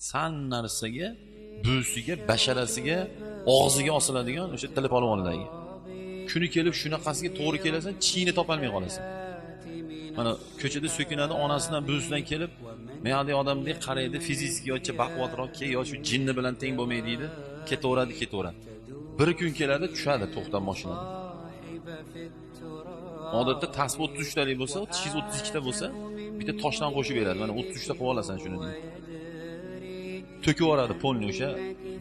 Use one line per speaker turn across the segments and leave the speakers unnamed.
san narsaga, busiga, basharasiga, og'ziga osiladigan o'sha tili polvonlarga. Kuni kelib shunaqasiga to'g'ri kelasan, chiyni topolmay qolasan. Mana ko'chada so'kinadi, onasidan, busidan kelib, men hali odamdek qaraydi, fiziki yoki baquvvatroq yo shu jinni bilan teng bo'lmaydi deydi, ketaveradi. Bir kun keladi, tushadi to'xtab mashinadan. Odatda tasbih 33 talik bo'lsa, 32 ta bo'lsa, bitta toshdan qo'shib beradi. Mana 33 ta qilib olasan shuni deydi. To'kib yuboradi polni o'sha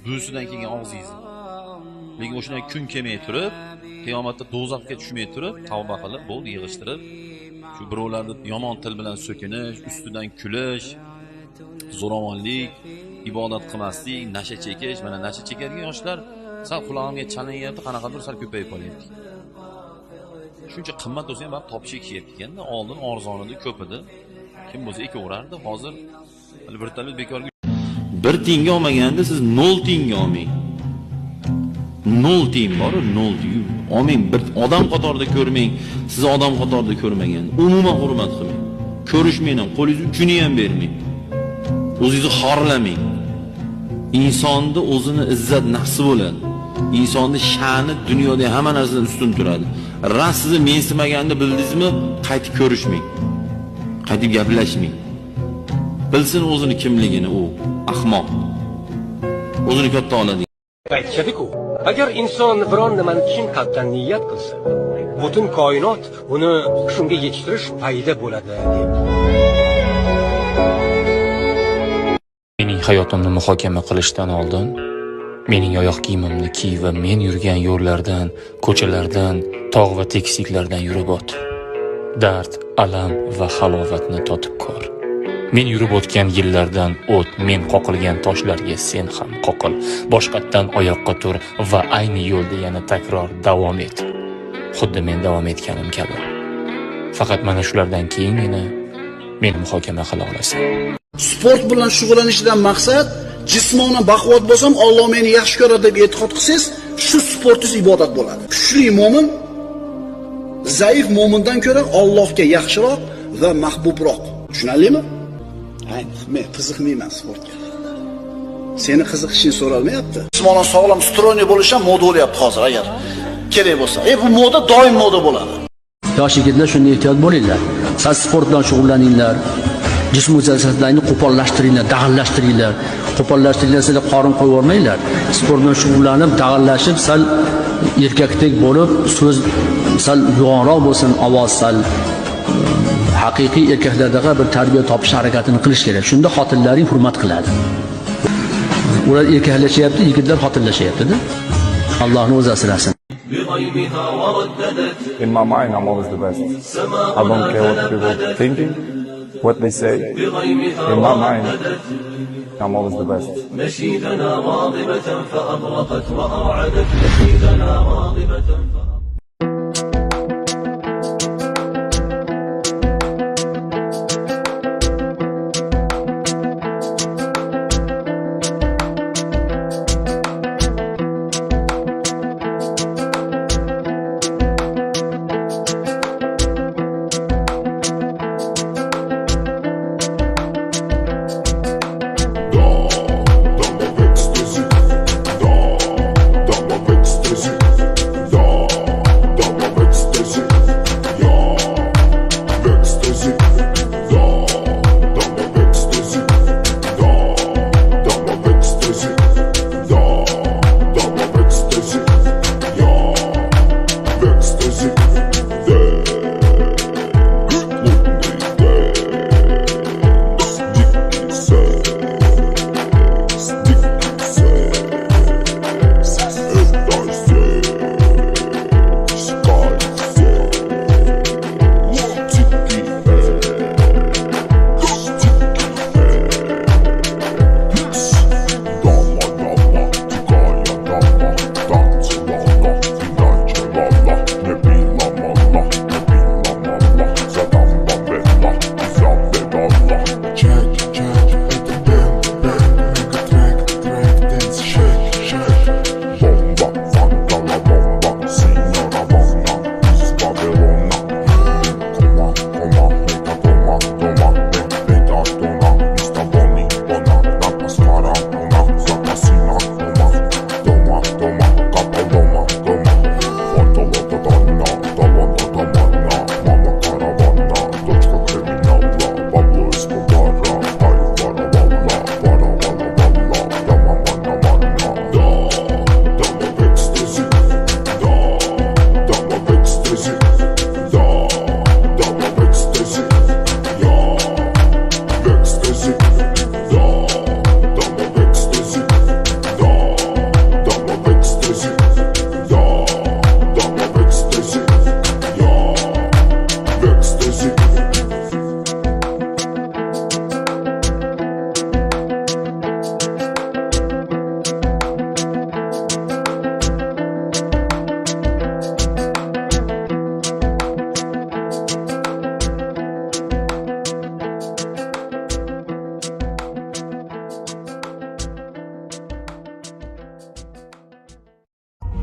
busidan kelgan og'zingizni. Lekin o'shundan kun kelmay turib, qiyomatda do'zaxga tushmay turib, tavba qilib, bo'ldi yig'ishtirib, shu birovlarni yomon til bilan so'kinish, ustidan kulish, zo'ravonlik, ibodat qilmaslik, nasha chekish, mana nasha chekadigan yoshlar sal qulog'imga chalinyapti, qanaqadir sal ko'payib qolyapti. Shuncha qimmat bo'lsa ham topishga kelyapti ekanda, oldin arzon edi, ko'p edi. Kim bo'lsa ekaverardi, hozir bir talat bekorga 1 tiyinga olmaganda siz 0 tiyinga olmang. 0 tiyin bor, 0 tiyin. Olmang, bir odam qatorida ko'rmang, siz odam qatorida ko'rmagan. Umuman hurmat qilmang. Ko'rishmang ham, qo'lingiz uchini ham bermang. O'zingizni xorlamang. Insonda o'zini izzat nafsi bo'ladi. Insonning sha'ni dunyoda hamma narsadan ustun turadi. Ras sizni mensimaganda bildingizmi, qaytib ko'rishmang. Qaytib gaplashmang. Bilsin o'zini kimligini u, ahmoq. O'zini katta oladi.
Aytishadi-ku, agar inson biron nimani chin qalbdan niyat qilsa, butun koinot uni shunga yetishtirish payida bo'ladi deb.
Mening hayotimni muhokama qilishdan oldin mening oyoq kiyimimni kiy va men yurgan yo'llardan, ko'chalardan, tog' va tekisliklardan yurib o't. Dard, alam va halovatni totib ko'r. Men yurib o'tgan yillardan o't, men qoqilgan toshlarga sen ham qoqil. Boshqatdan oyoqqa tur va ayni yo'lda yana takror davom et. Xuddi men davom etganim kabi. Faqat mana shulardan keyingina meni muhokama qila olasan.
Sport bilan shug'ullanishidan maqsad jismonan baquvvat bo'lsam, Alloh meni yaxshi ko'radi deb e'tiqod qilsangiz, shu sportingiz ibodat bo'ladi. Kuchli mo'min zaif mo'mindan ko'ra Allohga yaxshiroq va mahbubroq. Tushunarlimi? Men qiziqmayman sportga. Seni qiziqishing so'ralmayapti. Jismonan sog'lom, stroyniy bo'lish ham moda bo'lyapti hozir agar kerak bo'lsa. Bu moda doim moda bo'ladi.
Yosh yigitlar shunday ehtiyot bo'linglar. Siz sport bilan shug'ullaninglar. Jism o'zlaringizni qo'pollashtiringlar, dag'allashtiringlar. Qo'pollashtiringlar, sizlar qorin qo'yib yormanglar. Sport bilan shug'ullanib, dag'allashib, sal erkakdek bo'lib, so'z sal yo'g'onroq bo'lsin, ovoz sal haqiqiy erkaklardaqa bir tarbiya topish harakatini qilish kerak. Shunda xotinlaring hurmat qiladi. Ular erkaklashyapti, yigitlar xotinlashyapti-da. Allohning o'zi asrasin.
In my mind, I'm always the best. I don't care what people are thinking, what they say. In my mind, I'm always the best.
Dama w ekstazy,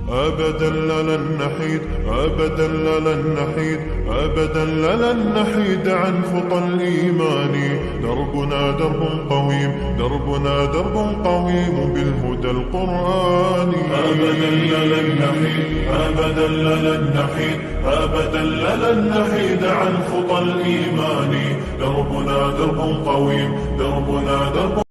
أبدا لن نحيد أبدا لن نحيد أبدا لن نحيد عن خطى الإيمان. دربنا درب قويم دربنا درب قويم بالهدى القرآني. أبدا لن نحيد أبدا لن نحيد أبدا لن نحيد عن خطى الإيمان. دربنا درب قويم دربنا درب